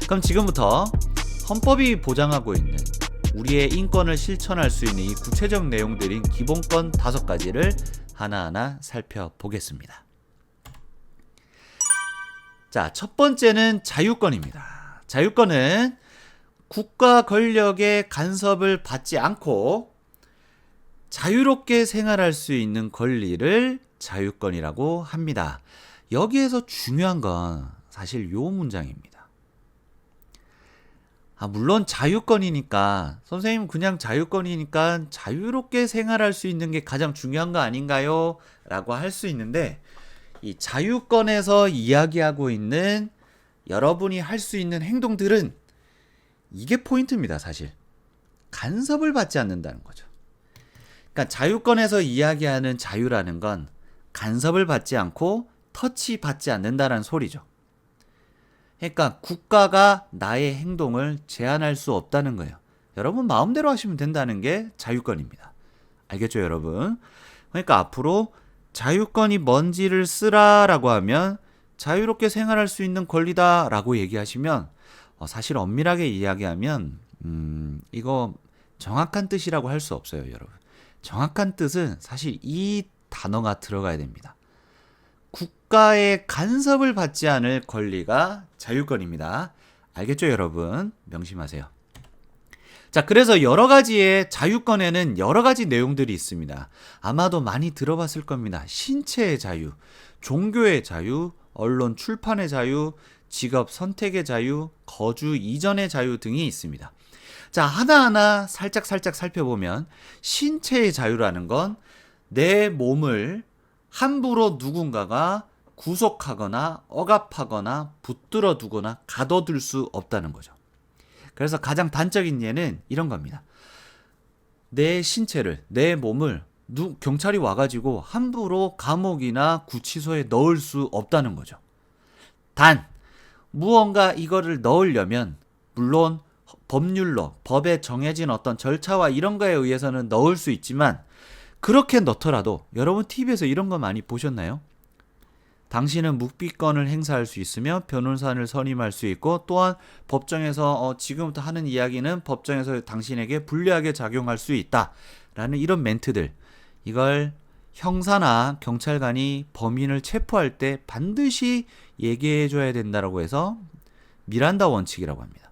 그럼 지금부터 헌법이 보장하고 있는 우리의 인권을 실천할 수 있는 이 구체적 내용들인 기본권 5가지를 하나하나 살펴보겠습니다. 자, 첫 번째는 자유권입니다. 자유권은 국가 권력의 간섭을 받지 않고 자유롭게 생활할 수 있는 권리를 자유권이라고 합니다. 여기에서 중요한 건 사실 요 문장입니다. 물론 자유권이니까 선생님 그냥 자유권이니까 자유롭게 생활할 수 있는 게 가장 중요한 거 아닌가요? 라고 할 수 있는데 이 자유권에서 이야기하고 있는 여러분이 할 수 있는 행동들은 이게 포인트입니다. 사실 간섭을 받지 않는다는 거죠. 그러니까 자유권에서 이야기하는 자유라는 건 간섭을 받지 않고 터치받지 않는다는 소리죠. 그러니까 국가가 나의 행동을 제한할 수 없다는 거예요. 여러분 마음대로 하시면 된다는 게 자유권입니다. 알겠죠, 여러분? 그러니까 앞으로 자유권이 뭔지를 쓰라라고 하면 자유롭게 생활할 수 있는 권리다라고 얘기하시면 사실 엄밀하게 이야기하면 이거 정확한 뜻이라고 할 수 없어요, 여러분. 정확한 뜻은 사실 이 단어가 들어가야 됩니다. 국가의 간섭을 받지 않을 권리가 자유권입니다. 알겠죠, 여러분? 명심하세요. 자, 그래서 여러 가지의 자유권에는 여러 가지 내용들이 있습니다. 아마도 많이 들어봤을 겁니다. 신체의 자유, 종교의 자유, 언론 출판의 자유, 직업 선택의 자유, 거주 이전의 자유 등이 있습니다. 자, 하나하나 살짝 살펴보면 신체의 자유라는 건 내 몸을 함부로 누군가가 구속하거나 억압하거나 붙들어 두거나 가둬둘 수 없다는 거죠. 그래서 가장 단적인 예는 이런 겁니다. 내 신체를, 내 몸을 경찰이 와가지고 함부로 감옥이나 구치소에 넣을 수 없다는 거죠. 단, 무언가 이거를 넣으려면 물론 법률로, 법에 정해진 어떤 절차와 이런 거에 의해서는 넣을 수 있지만 그렇게 넣더라도 여러분 TV에서 이런 거 많이 보셨나요? 당신은 묵비권을 행사할 수 있으며 변호사를 선임할 수 있고 또한 법정에서 지금부터 하는 이야기는 법정에서 당신에게 불리하게 작용할 수 있다 라는 이런 멘트들, 이걸 형사나 경찰관이 범인을 체포할 때 반드시 얘기해 줘야 된다고 해서 미란다 원칙이라고 합니다.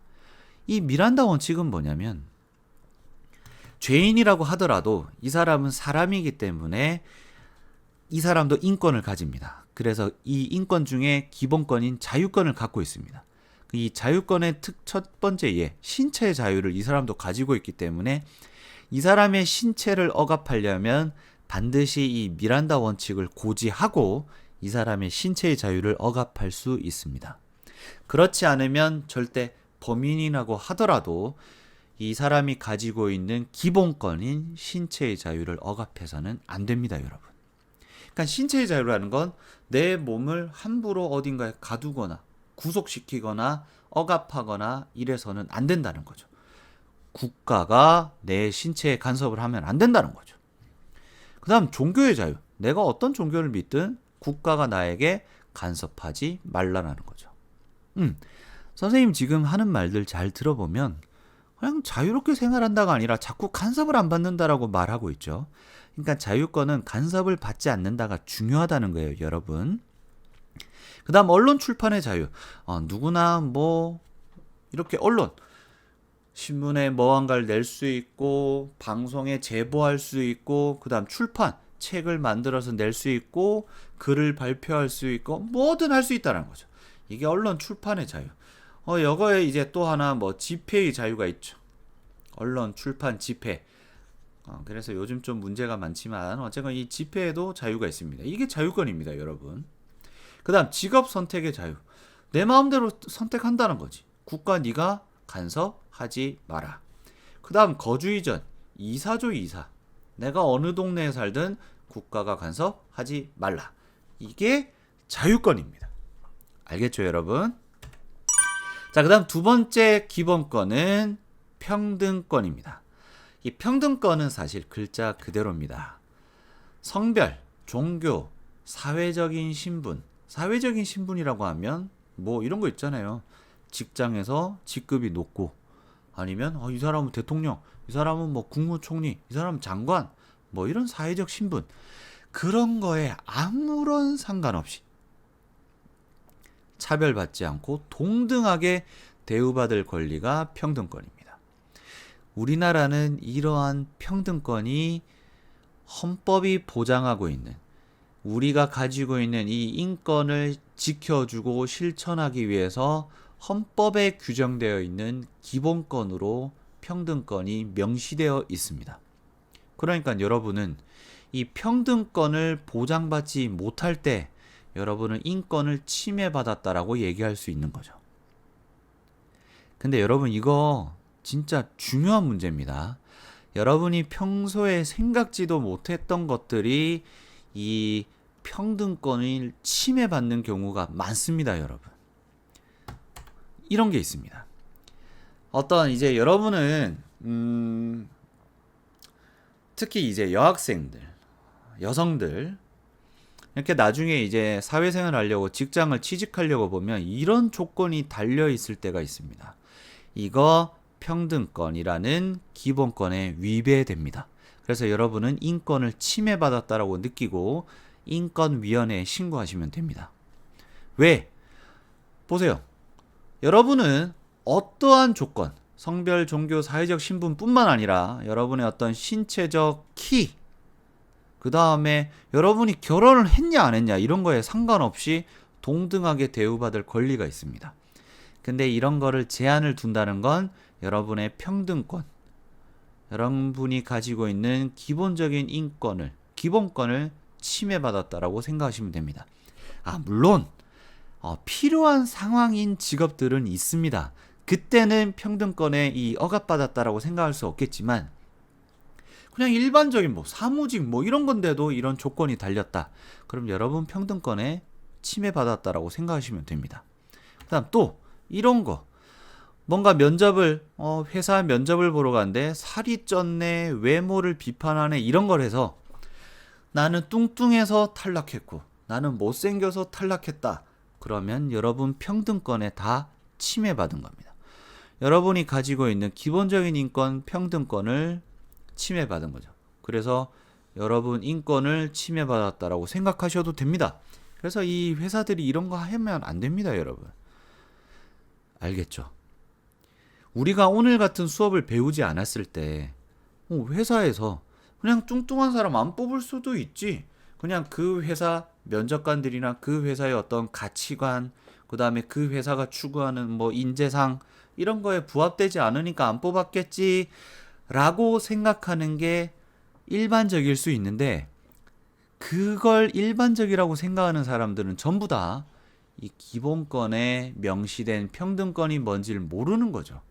이 미란다 원칙은 뭐냐면 죄인이라고 하더라도 이 사람은 사람이기 때문에 이 사람도 인권을 가집니다. 그래서 이 인권 중에 기본권인 자유권을 갖고 있습니다. 이 자유권의 첫 번째 예, 신체의 자유를 이 사람도 가지고 있기 때문에 이 사람의 신체를 억압하려면 반드시 이 미란다 원칙을 고지하고 이 사람의 신체의 자유를 억압할 수 있습니다. 그렇지 않으면 절대 범인이라고 하더라도 이 사람이 가지고 있는 기본권인 신체의 자유를 억압해서는 안 됩니다, 여러분. 그러니까 신체의 자유라는 건 내 몸을 함부로 어딘가에 가두거나 구속시키거나 억압하거나 이래서는 안 된다는 거죠. 국가가 내 신체에 간섭을 하면 안 된다는 거죠. 그 다음 종교의 자유. 내가 어떤 종교를 믿든 국가가 나에게 간섭하지 말라는 거죠. 선생님 지금 하는 말들 잘 들어보면 그냥 자유롭게 생활한다가 아니라 자꾸 간섭을 안 받는다라고 말하고 있죠. 그러니까 자유권은 간섭을 받지 않는다가 중요하다는 거예요, 여러분. 그 다음 언론 출판의 자유. 누구나 이렇게 언론, 신문에 뭐한가를 낼 수 있고 방송에 제보할 수 있고 그 다음 출판, 책을 만들어서 낼 수 있고 글을 발표할 수 있고 뭐든 할 수 있다는 거죠. 이게 언론 출판의 자유. 여거에 이제 또 하나 집회의 자유가 있죠. 언론, 출판, 집회. 그래서 요즘 좀 문제가 많지만 어쨌건 이 집회에도 자유가 있습니다. 이게 자유권입니다, 여러분. 그 다음 직업 선택의 자유. 내 마음대로 선택한다는 거지. 국가 네가 간섭하지 마라. 그 다음 거주 이전. 이사죠, 이사. 내가 어느 동네에 살든 국가가 간섭하지 말라. 이게 자유권입니다. 알겠죠, 여러분? 자, 그 다음 두 번째 기본권은 평등권입니다. 이 평등권은 사실 글자 그대로입니다. 성별, 종교, 사회적인 신분. 사회적인 신분이라고 하면 이런 거 있잖아요. 직장에서 직급이 높고 아니면 이 사람은 대통령, 이 사람은 뭐 국무총리, 이 사람은 장관, 뭐 이런 사회적 신분 그런 거에 아무런 상관없이 차별받지 않고 동등하게 대우받을 권리가 평등권입니다. 우리나라는 이러한 평등권이 헌법이 보장하고 있는 우리가 가지고 있는 이 인권을 지켜주고 실천하기 위해서 헌법에 규정되어 있는 기본권으로 평등권이 명시되어 있습니다. 그러니까 여러분은 이 평등권을 보장받지 못할 때 여러분은 인권을 침해받았다라고 얘기할 수 있는 거죠. 근데 여러분 이거 진짜 중요한 문제입니다. 여러분이 평소에 생각지도 못했던 것들이 이 평등권을 침해받는 경우가 많습니다, 여러분. 이런 게 있습니다. 어떤 이제 여러분은 특히 이제 여학생들, 여성들 이렇게 나중에 이제 사회생활 하려고 직장을 취직하려고 보면 이런 조건이 달려 있을 때가 있습니다. 이거 평등권이라는 기본권에 위배됩니다. 그래서 여러분은 인권을 침해받았다라고 느끼고 인권위원회에 신고하시면 됩니다. 왜? 보세요. 여러분은 어떠한 조건, 성별, 종교, 사회적 신분뿐만 아니라 여러분의 어떤 신체적 키, 그 다음에 여러분이 결혼을 했냐 안 했냐 이런 거에 상관없이 동등하게 대우받을 권리가 있습니다. 근데 이런 거를 제한을 둔다는 건 여러분의 평등권, 여러분이 가지고 있는 기본적인 인권을, 기본권을 침해받았다라고 생각하시면 됩니다. 물론 필요한 상황인 직업들은 있습니다. 그때는 평등권에 억압받았다라고 생각할 수 없겠지만 그냥 일반적인 사무직 이런 건데도 이런 조건이 달렸다. 그럼 여러분 평등권에 침해받았다라고 생각하시면 됩니다. 그다음 또 이런 거 뭔가 면접을 회사 면접을 보러 가는데 살이 쪘네, 외모를 비판하네 이런 걸 해서 나는 뚱뚱해서 탈락했고 나는 못생겨서 탈락했다. 그러면 여러분 평등권에 다 침해받은 겁니다. 여러분이 가지고 있는 기본적인 인권, 평등권을 침해받은 거죠. 그래서 여러분 인권을 침해받았다라고 생각하셔도 됩니다. 그래서 이 회사들이 이런 거 하면 안 됩니다, 여러분. 알겠죠? 우리가 오늘 같은 수업을 배우지 않았을 때 회사에서 그냥 뚱뚱한 사람 안 뽑을 수도 있지. 그냥 그 회사 면접관들이나 그 회사의 어떤 가치관, 그 다음에 그 회사가 추구하는 인재상 이런 거에 부합되지 않으니까 안 뽑았겠지 라고 생각하는 게 일반적일 수 있는데 그걸 일반적이라고 생각하는 사람들은 전부 다 이 기본권에 명시된 평등권이 뭔지를 모르는 거죠.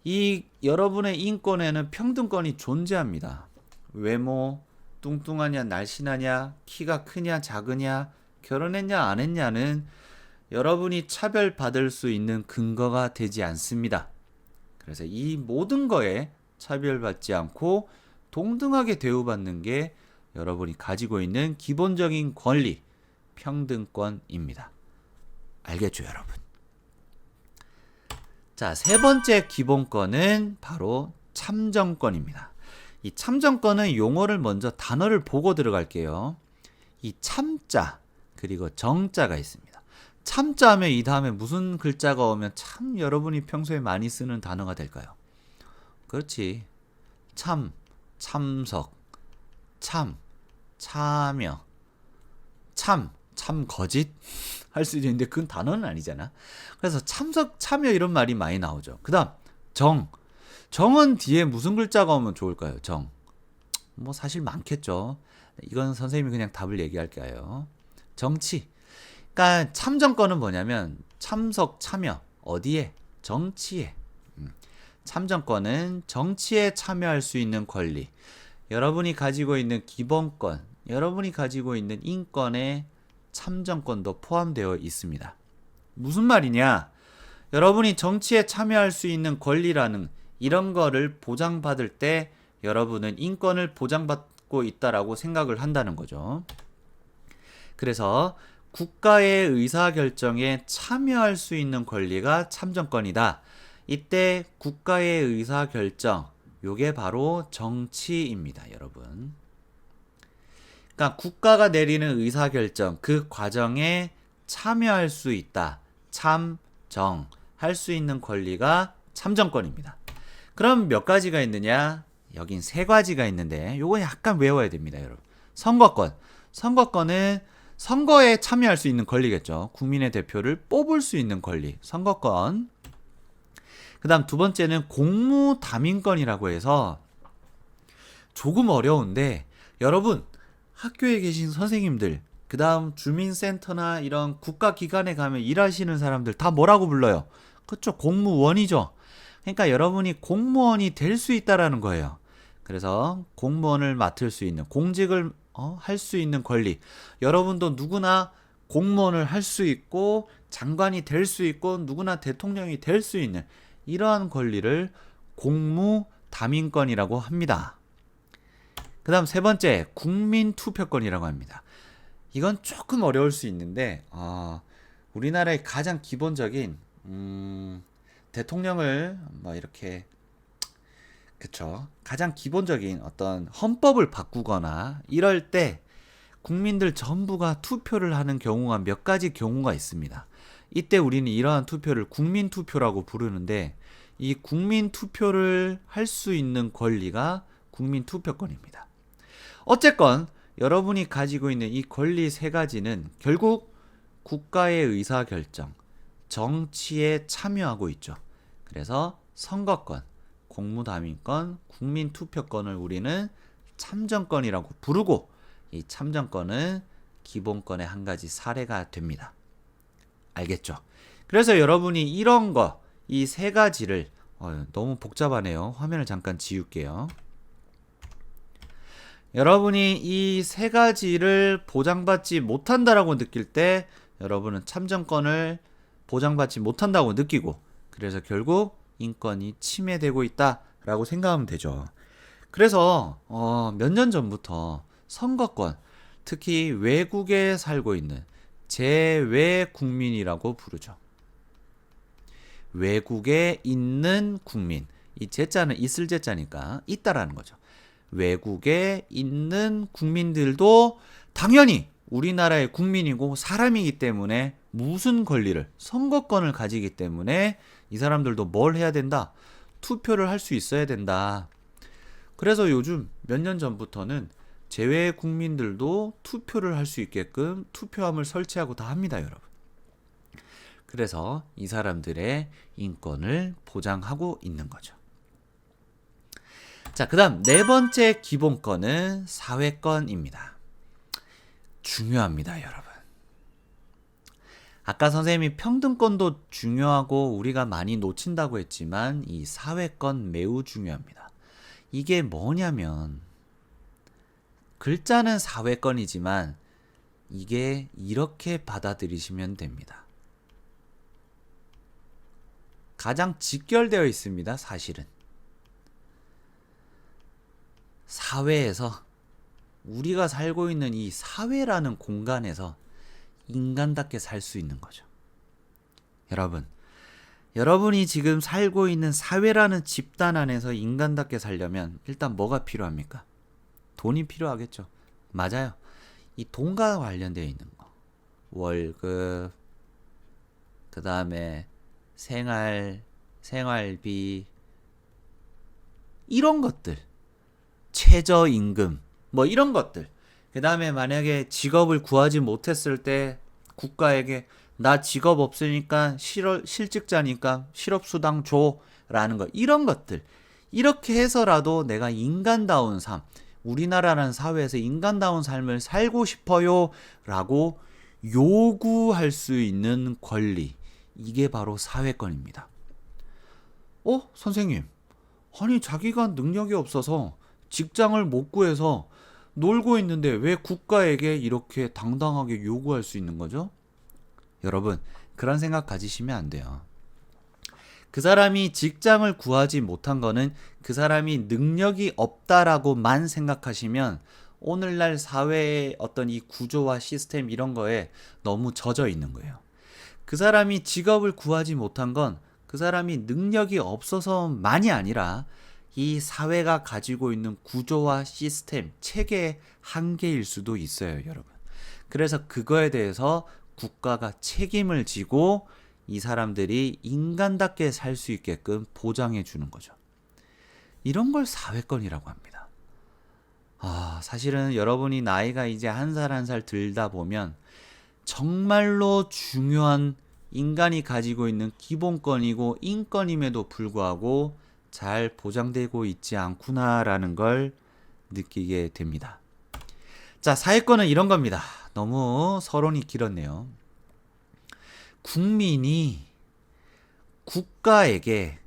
이 여러분의 인권에는 평등권이 존재합니다. 외모, 뚱뚱하냐, 날씬하냐, 키가 크냐, 작으냐, 결혼했냐, 안 했냐는 여러분이 차별받을 수 있는 근거가 되지 않습니다. 그래서 이 모든 거에 차별받지 않고 동등하게 대우받는 게 여러분이 가지고 있는 기본적인 권리, 평등권입니다. 알겠죠, 여러분? 자, 세 번째 기본권은 바로 참정권입니다. 이 참정권은 용어를 먼저 단어를 보고 들어갈게요. 이 참자 그리고 정자가 있습니다. 참자 하면 이 다음에 무슨 글자가 오면 참 여러분이 평소에 많이 쓰는 단어가 될까요? 그렇지. 참, 참석, 참, 참여, 참 거짓 할 수 있는데 그건 단어는 아니잖아. 그래서 참석, 참여 이런 말이 많이 나오죠. 그 다음 정은 뒤에 무슨 글자가 오면 좋을까요? 정. 사실 많겠죠. 이건 선생님이 그냥 답을 얘기할게요. 정치. 그러니까 참정권은 뭐냐면 참석, 참여. 어디에? 정치에. 참정권은 정치에 참여할 수 있는 권리. 여러분이 가지고 있는 기본권, 여러분이 가지고 있는 인권에 참정권도 포함되어 있습니다. 무슨 말이냐? 여러분이 정치에 참여할 수 있는 권리라는 이런 거를 보장받을 때 여러분은 인권을 보장받고 있다라고 생각을 한다는 거죠. 그래서 국가의 의사결정에 참여할 수 있는 권리가 참정권이다. 이때 국가의 의사결정, 요게 바로 정치입니다, 여러분. 그러니까 국가가 내리는 의사결정, 그 과정에 참여할 수 있다. 참정, 할 수 있는 권리가 참정권입니다. 그럼 몇 가지가 있느냐? 여긴 세 가지가 있는데 요거 약간 외워야 됩니다, 여러분. 선거권. 선거권은 선거에 참여할 수 있는 권리겠죠. 국민의 대표를 뽑을 수 있는 권리. 선거권. 그 다음 두 번째는 공무담임권이라고 해서 조금 어려운데 여러분 학교에 계신 선생님들 그 다음 주민센터나 이런 국가기관에 가면 일하시는 사람들 다 뭐라고 불러요? 그쵸, 공무원이죠. 그러니까 여러분이 공무원이 될 수 있다라는 거예요. 그래서 공무원을 맡을 수 있는 공직을 할 수 있는 권리. 여러분도 누구나 공무원을 할 수 있고 장관이 될 수 있고 누구나 대통령이 될 수 있는 이러한 권리를 공무담임권이라고 합니다. 그 다음 세 번째, 국민투표권이라고 합니다. 이건 조금 어려울 수 있는데 우리나라의 가장 기본적인 대통령을 뭐 이렇게 그쵸, 가장 기본적인 어떤 헌법을 바꾸거나 이럴 때 국민들 전부가 투표를 하는 경우가 몇 가지 경우가 있습니다. 이때 우리는 이러한 투표를 국민투표라고 부르는데 이 국민투표를 할 수 있는 권리가 국민투표권입니다. 어쨌건 여러분이 가지고 있는 이 권리 세 가지는 결국 국가의 의사결정, 정치에 참여하고 있죠. 그래서 선거권, 공무담임권, 국민투표권을 우리는 참정권이라고 부르고 이 참정권은 기본권의 한 가지 사례가 됩니다. 알겠죠? 그래서 여러분이 이런 거, 이 세 가지를 너무 복잡하네요. 화면을 잠깐 지울게요. 여러분이 이 세 가지를 보장받지 못한다라고 느낄 때 여러분은 참정권을 보장받지 못한다고 느끼고 그래서 결국 인권이 침해되고 있다라고 생각하면 되죠. 그래서 몇 년 전부터 선거권, 특히 외국에 살고 있는 재외 국민이라고 부르죠. 외국에 있는 국민. 이 제자는 있을 제자니까 있다라는 거죠. 외국에 있는 국민들도 당연히 우리나라의 국민이고 사람이기 때문에 무슨 권리를, 선거권을 가지기 때문에 이 사람들도 뭘 해야 된다? 투표를 할 수 있어야 된다. 그래서 요즘 몇 년 전부터는 재외 국민들도 투표를 할 수 있게끔 투표함을 설치하고 다 합니다, 여러분. 그래서 이 사람들의 인권을 보장하고 있는 거죠. 자, 그 다음 네 번째 기본권은 사회권입니다. 중요합니다, 여러분. 아까 선생님이 평등권도 중요하고 우리가 많이 놓친다고 했지만 이 사회권 매우 중요합니다. 이게 뭐냐면 글자는 사회권이지만 이게 이렇게 받아들이시면 됩니다. 가장 직결되어 있습니다, 사실은. 사회에서 우리가 살고 있는 이 사회라는 공간에서 인간답게 살 수 있는 거죠. 여러분이 지금 살고 있는 사회라는 집단 안에서 인간답게 살려면 일단 뭐가 필요합니까? 돈이 필요하겠죠. 맞아요. 이 돈과 관련되어 있는 거. 월급, 그 다음에 생활비, 이런 것들. 최저임금, 뭐 이런 것들. 그 다음에 만약에 직업을 구하지 못했을 때 국가에게 나 직업 없으니까 실직자니까 실업수당 줘 라는 거, 이런 것들. 이렇게 해서라도 내가 인간다운 삶, 우리나라라는 사회에서 인간다운 삶을 살고 싶어요 라고 요구할 수 있는 권리, 이게 바로 사회권입니다. 선생님, 아니 자기가 능력이 없어서 직장을 못 구해서 놀고 있는데 왜 국가에게 이렇게 당당하게 요구할 수 있는 거죠? 여러분, 그런 생각 가지시면 안 돼요. 그 사람이 직장을 구하지 못한 거는 그 사람이 능력이 없다라고만 생각하시면 오늘날 사회의 어떤 이 구조와 시스템 이런 거에 너무 젖어 있는 거예요. 그 사람이 직업을 구하지 못한 건 그 사람이 능력이 없어서만이 아니라 이 사회가 가지고 있는 구조와 시스템, 체계의 한계일 수도 있어요, 여러분. 그래서 그거에 대해서 국가가 책임을 지고 이 사람들이 인간답게 살 수 있게끔 보장해 주는 거죠. 이런 걸 사회권이라고 합니다. 사실은 여러분이 나이가 이제 한 살 한 살 들다 보면 정말로 중요한 인간이 가지고 있는 기본권이고 인권임에도 불구하고 잘 보장되고 있지 않구나라는 걸 느끼게 됩니다. 자, 사회권은 이런 겁니다. 너무 서론이 길었네요. 국민이 국가에게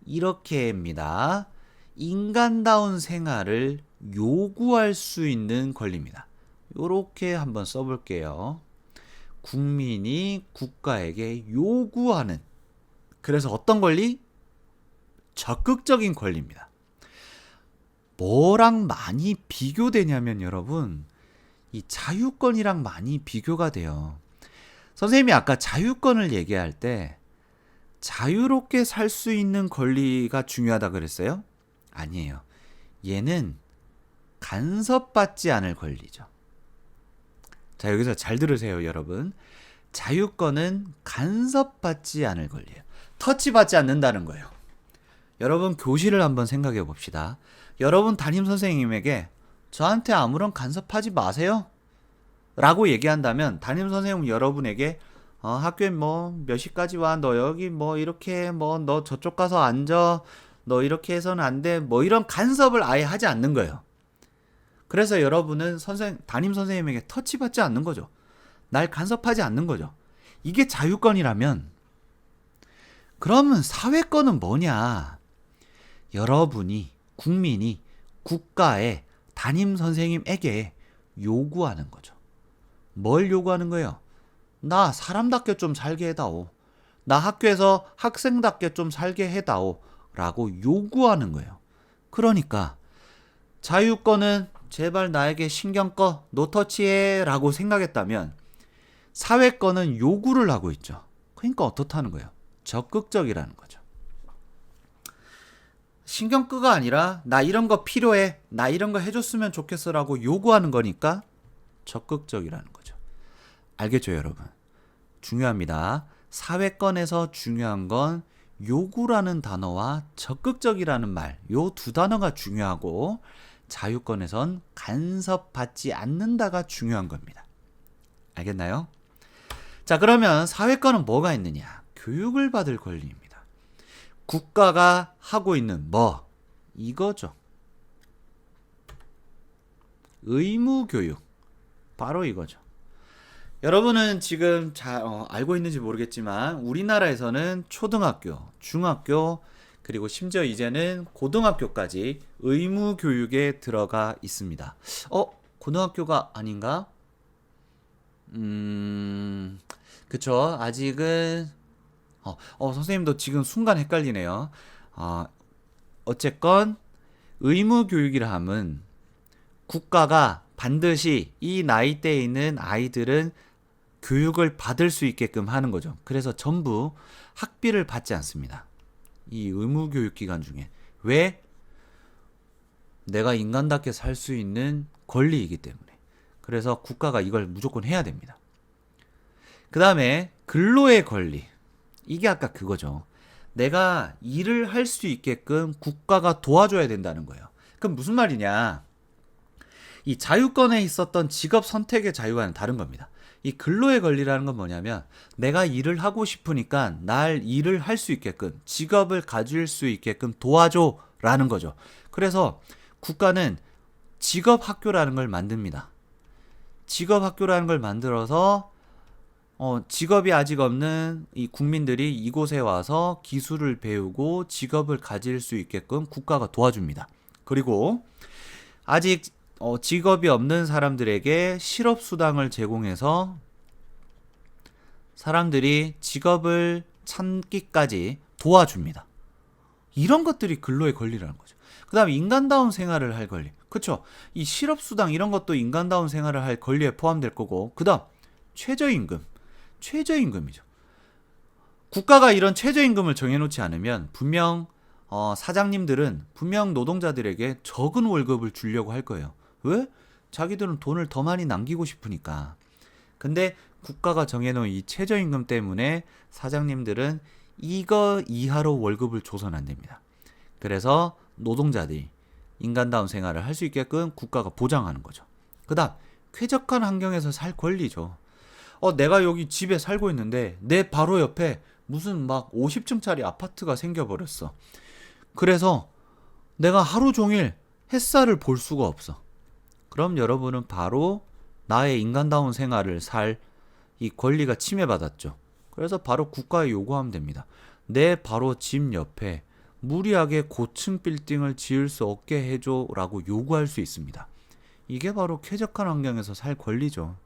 이렇게입니다. 인간다운 생활을 요구할 수 있는 권리입니다. 이렇게 한번 써볼게요. 국민이 국가에게 요구하는, 그래서 어떤 권리? 적극적인 권리입니다. 뭐랑 많이 비교되냐면 여러분, 이 자유권이랑 많이 비교가 돼요. 선생님이 아까 자유권을 얘기할 때 자유롭게 살 수 있는 권리가 중요하다 그랬어요? 아니에요. 얘는 간섭받지 않을 권리죠. 자, 여기서 잘 들으세요, 여러분. 자유권은 간섭받지 않을 권리예요. 터치받지 않는다는 거예요. 여러분, 교실을 한번 생각해 봅시다. 여러분 담임 선생님에게 저한테 아무런 간섭하지 마세요 라고 얘기한다면 담임 선생님은 여러분에게 학교에 뭐 몇 시까지 와, 너 여기 뭐 이렇게 뭐 너 저쪽 가서 앉아, 너 이렇게 해서는 안 돼, 뭐 이런 간섭을 아예 하지 않는 거예요. 그래서 여러분은 담임 선생님에게 터치받지 않는 거죠. 날 간섭하지 않는 거죠. 이게 자유권이라면 그러면 사회권은 뭐냐? 여러분이, 국민이 국가의 담임 선생님에게 요구하는 거죠. 뭘 요구하는 거예요? 나 사람답게 좀 살게 해다오. 나 학교에서 학생답게 좀 살게 해다오. 라고 요구하는 거예요. 그러니까 자유권은 제발 나에게 신경 꺼, 노터치해 라고 생각했다면 사회권은 요구를 하고 있죠. 그러니까 어떻다는 거예요? 적극적이라는 거죠. 신경 끄가 아니라 나 이런 거 필요해, 나 이런 거 해줬으면 좋겠어 라고 요구하는 거니까 적극적이라는 거죠. 알겠죠, 여러분? 중요합니다. 사회권에서 중요한 건 요구라는 단어와 적극적이라는 말, 요 두 단어가 중요하고 자유권에선 간섭받지 않는다가 중요한 겁니다. 알겠나요? 자, 그러면 사회권은 뭐가 있느냐? 교육을 받을 권리입니다. 국가가 하고 있는 뭐? 이거죠. 의무교육. 바로 이거죠. 여러분은 지금 잘 알고 있는지 모르겠지만 우리나라에서는 초등학교, 중학교, 그리고 심지어 이제는 고등학교까지 의무교육에 들어가 있습니다. 고등학교가 아닌가? 그쵸. 아직은 선생님도 지금 순간 헷갈리네요. 어쨌건 의무교육이라 함은 국가가 반드시 이 나이대에 있는 아이들은 교육을 받을 수 있게끔 하는 거죠. 그래서 전부 학비를 받지 않습니다. 이 의무교육 기간 중에. 왜? 내가 인간답게 살 수 있는 권리이기 때문에. 그래서 국가가 이걸 무조건 해야 됩니다. 그 다음에 근로의 권리. 이게 아까 그거죠. 내가 일을 할 수 있게끔 국가가 도와줘야 된다는 거예요. 그럼 무슨 말이냐? 이 자유권에 있었던 직업 선택의 자유와는 다른 겁니다. 이 근로의 권리라는 건 뭐냐면 내가 일을 하고 싶으니까 날 일을 할 수 있게끔, 직업을 가질 수 있게끔 도와줘 라는 거죠. 그래서 국가는 직업학교라는 걸 만듭니다. 직업학교라는 걸 만들어서 직업이 아직 없는 이 국민들이 이곳에 와서 기술을 배우고 직업을 가질 수 있게끔 국가가 도와줍니다. 그리고 아직 직업이 없는 사람들에게 실업수당을 제공해서 사람들이 직업을 찾기까지 도와줍니다. 이런 것들이 근로의 권리라는 거죠. 그 다음에 인간다운 생활을 할 권리. 그쵸? 이 실업수당 이런 것도 인간다운 생활을 할 권리에 포함될 거고, 그 다음 최저임금. 최저임금이죠. 국가가 이런 최저임금을 정해놓지 않으면 분명 사장님들은 분명 노동자들에게 적은 월급을 주려고 할 거예요. 왜? 자기들은 돈을 더 많이 남기고 싶으니까. 근데 국가가 정해놓은 이 최저임금 때문에 사장님들은 이거 이하로 월급을 줘서는 안 됩니다. 그래서 노동자들이 인간다운 생활을 할 수 있게끔 국가가 보장하는 거죠. 그 다음 쾌적한 환경에서 살 권리죠. 내가 여기 집에 살고 있는데 내 바로 옆에 무슨 막 50층짜리 아파트가 생겨버렸어. 그래서 내가 하루 종일 햇살을 볼 수가 없어. 그럼 여러분은 바로 나의 인간다운 생활을 살 이 권리가 침해받았죠. 그래서 바로 국가에 요구하면 됩니다. 내 바로 집 옆에 무리하게 고층 빌딩을 지을 수 없게 해줘라고 요구할 수 있습니다. 이게 바로 쾌적한 환경에서 살 권리죠.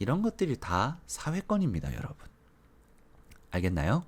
이런 것들이 다 사회권입니다, 여러분. 알겠나요?